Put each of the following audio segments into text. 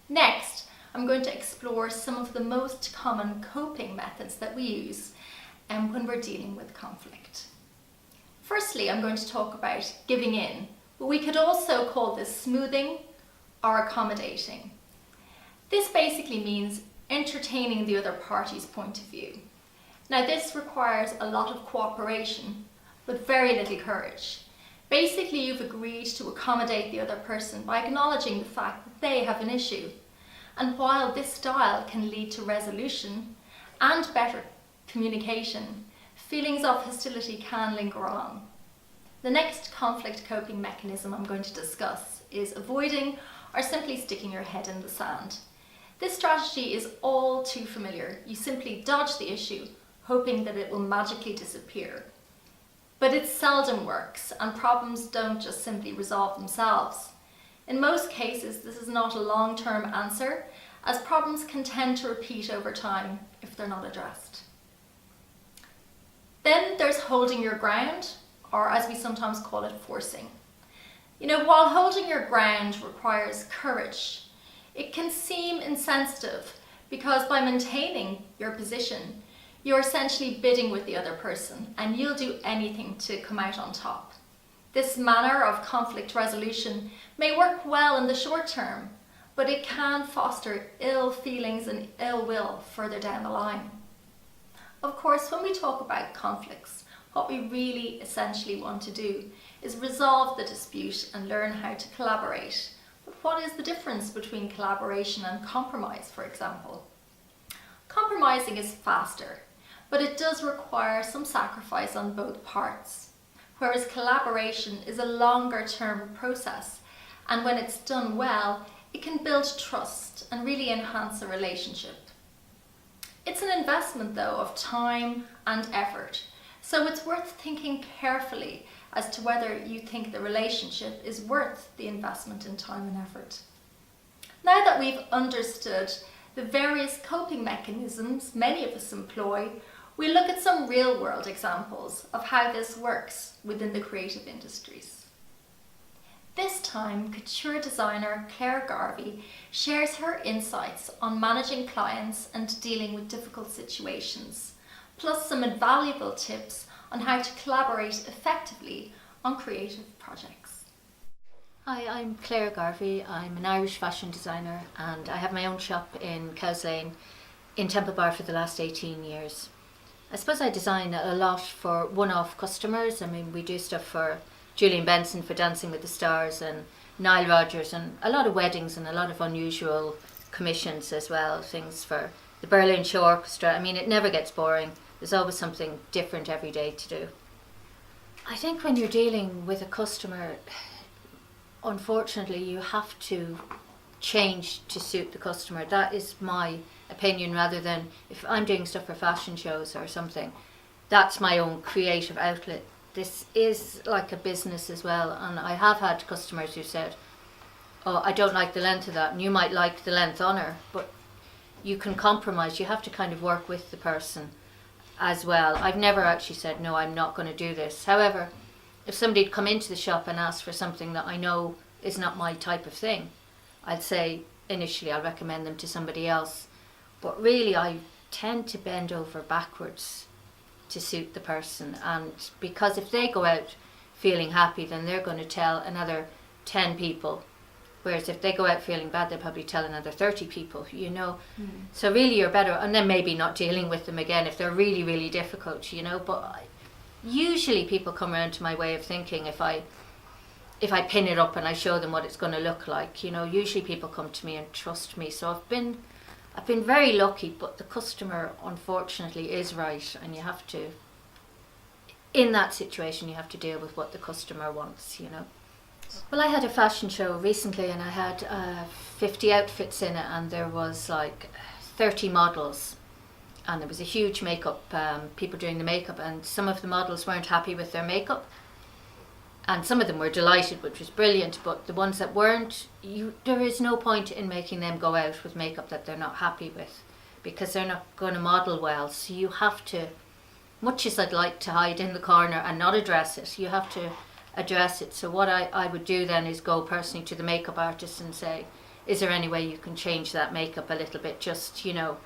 Next, I'm going to explore some of the most common coping methods that we use when we're dealing with conflict. Firstly, I'm going to talk about giving in, but we could also call this smoothing or accommodating. This basically means entertaining the other party's point of view. Now, this requires a lot of cooperation, but very little courage. Basically, you've agreed to accommodate the other person by acknowledging the fact that they have an issue. And while this style can lead to resolution and better communication, feelings of hostility can linger on. The next conflict coping mechanism I'm going to discuss is avoiding or simply sticking your head in the sand. This strategy is all too familiar. You simply dodge the issue, hoping that it will magically disappear. But it seldom works, and problems don't just simply resolve themselves. In most cases, this is not a long-term answer, as problems can tend to repeat over time if they're not addressed. Then there's holding your ground, or as we sometimes call it, forcing. While holding your ground requires courage, it can seem insensitive because by maintaining your position, you're essentially bidding with the other person and you'll do anything to come out on top. This manner of conflict resolution may work well in the short term, but it can foster ill feelings and ill will further down the line. Of course, when we talk about conflicts, what we really essentially want to do is resolve the dispute and learn how to collaborate. But what is the difference between collaboration and compromise, for example? Compromising is faster, but it does require some sacrifice on both parts, whereas collaboration is a longer-term process, and when it's done well, it can build trust and really enhance a relationship. It's an investment, though, of time and effort, so it's worth thinking carefully as to whether you think the relationship is worth the investment in time and effort. Now that we've understood the various coping mechanisms many of us employ, we'll look at some real-world examples of how this works within the creative industries. This time, couture designer Claire Garvey shares her insights on managing clients and dealing with difficult situations, plus some invaluable tips on how to collaborate effectively on creative projects. Hi, I'm Claire Garvey. I'm an Irish fashion designer and I have my own shop in Cowes Lane in Temple Bar for the last 18 years. I suppose I design a lot for one-off customers. We do stuff for Julian Benson for Dancing with the Stars and Nile Rodgers, and a lot of weddings and a lot of unusual commissions as well, things for the Berlin Show Orchestra. It never gets boring. There's always something different every day to do. I think when you're dealing with a customer, unfortunately, you have to change to suit the customer. That is my opinion, rather than if I'm doing stuff for fashion shows or something, that's my own creative outlet. This is like a business as well, and I have had customers who said, oh, I don't like the length of that, and you might like the length on her, but you can compromise. You have to kind of work with the person as well. I've never actually said, no, I'm not going to do this. However, if somebody had come into the shop and asked for something that I know is not my type of thing, I'd say initially I'll recommend them to somebody else. But really, I tend to bend over backwards to suit the person, and because if they go out feeling happy, then they're going to tell another 10 people, whereas if they go out feeling bad, they'll probably tell another 30 people, So really you're better, and then maybe not dealing with them again if they're really, really difficult, but usually people come around to my way of thinking if I pin it up and I show them what it's going to look like. Usually people come to me and trust me, so I've been very lucky, but the customer unfortunately is right, and you have to, in that situation, you have to deal with what the customer wants, Well, I had a fashion show recently and I had 50 outfits in it, and there was like 30 models, and there was a huge makeup, people doing the makeup, and some of the models weren't happy with their makeup. And some of them were delighted, which was brilliant, but the ones that weren't, there is no point in making them go out with makeup that they're not happy with, because they're not going to model well. So you have to, much as I'd like to hide in the corner and not address it, you have to address it. So what I would do then is go personally to the makeup artist and say, is there any way you can change that makeup a little bit, just, and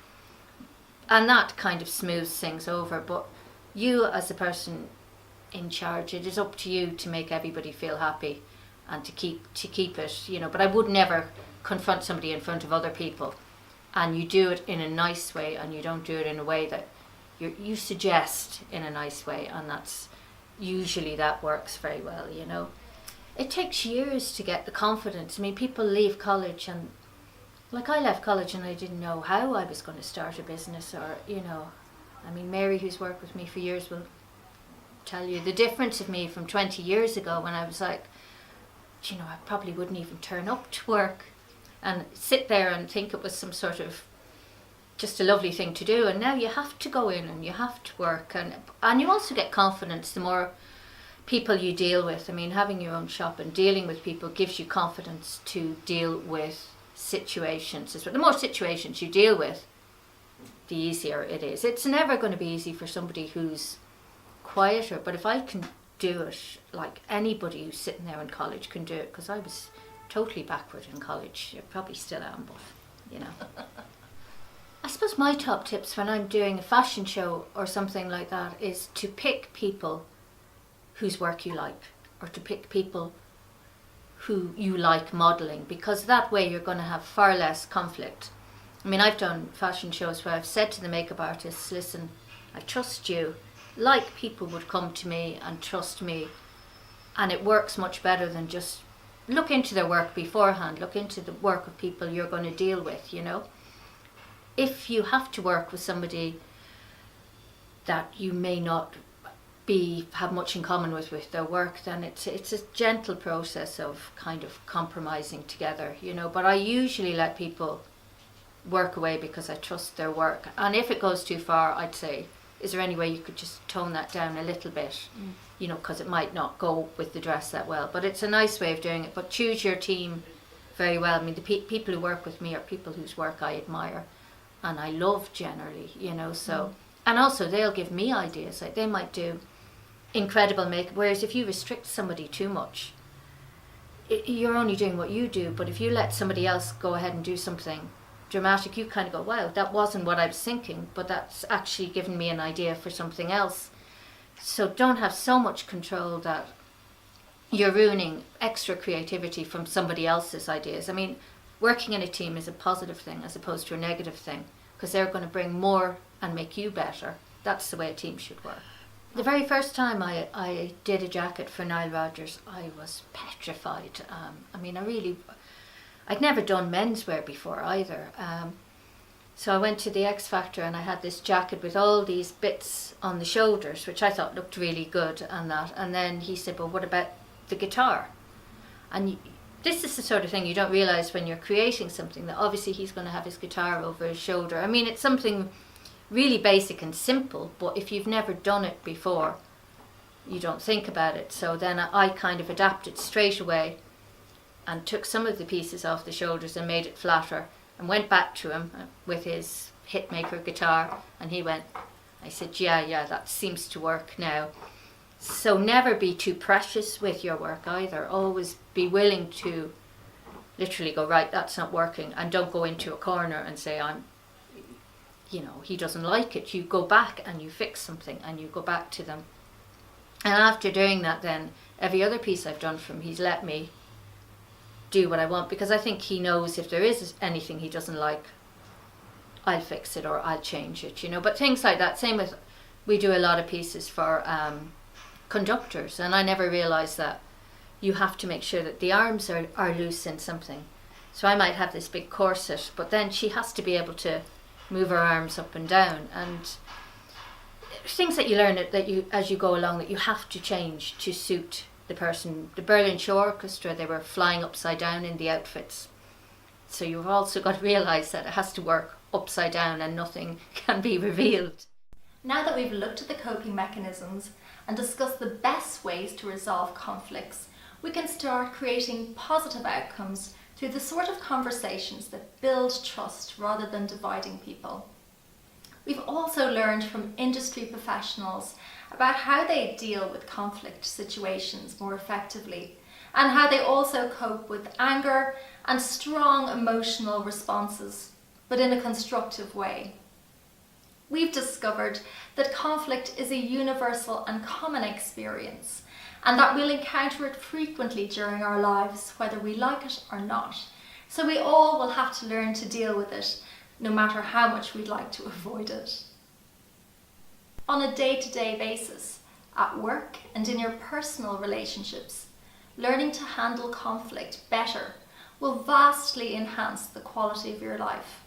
that kind of smooths things over. But you, as the person in charge, it is up to you to make everybody feel happy and to keep it, but I would never confront somebody in front of other people, and you do it in a nice way, and you don't do it in a way that you suggest in a nice way, and that's usually that works very well. It takes years to get the confidence. I mean, people leave college, and like I left college and I didn't know how I was going to start a business, or I mean, Mary, who's worked with me for years, will tell you the difference of me from 20 years ago, when I was like, I probably wouldn't even turn up to work and sit there and think it was some sort of just a lovely thing to do. And now you have to go in and you have to work, and you also get confidence the more people you deal with. I mean, having your own shop and dealing with people gives you confidence to deal with situations. The more situations you deal with, the easier it is. It's never going to be easy for somebody who's quieter, but if I can do it, like anybody who's sitting there in college can do it, because I was totally backward in college. I probably still am, but I suppose my top tips when I'm doing a fashion show or something like that is to pick people whose work you like, or to pick people who you like modelling, because that way you're going to have far less conflict. I mean, I've done fashion shows where I've said to the makeup artists, listen, I trust you, like people would come to me and trust me, and it works much better than just look into their work beforehand, look into the work of people you're going to deal with. If you have to work with somebody that you may not have much in common with their work, then it's a gentle process of kind of compromising together, but I usually let people work away because I trust their work. And if it goes too far, I'd say, is there any way you could just tone that down a little bit, because it might not go with the dress that well. But it's a nice way of doing it. But choose your team very well. I mean, the people who work with me are people whose work I admire and I love generally, so. And also they'll give me ideas. Like, they might do incredible makeup, whereas if you restrict somebody too much, you're only doing what you do. But if you let somebody else go ahead and do something dramatic, you kind of go, wow, that wasn't what I was thinking, but that's actually given me an idea for something else. So don't have so much control that you're ruining extra creativity from somebody else's ideas. I mean, working in a team is a positive thing as opposed to a negative thing, because they're going to bring more and make you better. That's the way a team should work. The very first time I did a jacket for Nile Rodgers, I was petrified. I'd never done menswear before either. So I went to the X Factor and I had this jacket with all these bits on the shoulders, which I thought looked really good and that. And then he said, well, what about the guitar? And this is the sort of thing you don't realise when you're creating something, that obviously he's going to have his guitar over his shoulder. I mean, it's something really basic and simple, but if you've never done it before, you don't think about it. So then I kind of adapted straight away and took some of the pieces off the shoulders and made it flatter, and went back to him with his hitmaker guitar, and he went, I said, yeah, that seems to work now. So never be too precious with your work either. Always be willing to literally go, right, that's not working, and don't go into a corner and say, he doesn't like it. You go back and you fix something and you go back to them. And after doing that, then every other piece I've done for him, he's let me do what I want, because I think he knows if there is anything he doesn't like, I'll fix it or I'll change it, But things like that. Same with, we do a lot of pieces for conductors, and I never realised that you have to make sure that the arms are loose in something. So I might have this big corset, but then she has to be able to move her arms up and down, and things that you learn that you, as you go along, that you have to change to suit the person. The Berlin Show Orchestra, they were flying upside down in the outfits, so you've also got to realise that it has to work upside down and nothing can be revealed. Now that we've looked at the coping mechanisms and discussed the best ways to resolve conflicts, we can start creating positive outcomes through the sort of conversations that build trust rather than dividing people. We've also learned from industry professionals about how they deal with conflict situations more effectively, and how they also cope with anger and strong emotional responses, but in a constructive way. We've discovered that conflict is a universal and common experience, and that we'll encounter it frequently during our lives, whether we like it or not. So we all will have to learn to deal with it, no matter how much we'd like to avoid it. On a day-to-day basis, at work and in your personal relationships, learning to handle conflict better will vastly enhance the quality of your life.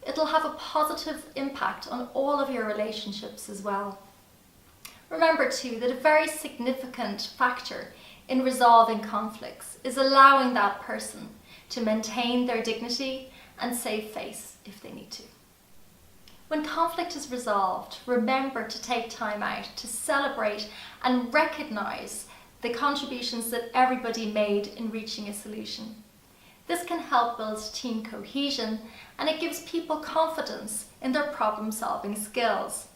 It'll have a positive impact on all of your relationships as well. Remember too that a very significant factor in resolving conflicts is allowing that person to maintain their dignity and save face if they need to. When conflict is resolved, remember to take time out to celebrate and recognise the contributions that everybody made in reaching a solution. This can help build team cohesion, and it gives people confidence in their problem-solving skills.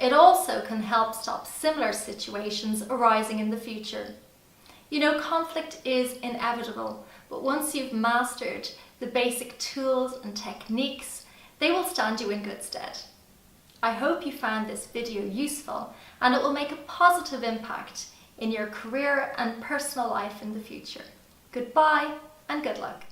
It also can help stop similar situations arising in the future. You know, conflict is inevitable, but once you've mastered the basic tools and techniques, they will stand you in good stead. I hope you found this video useful, and it will make a positive impact in your career and personal life in the future. Goodbye and good luck.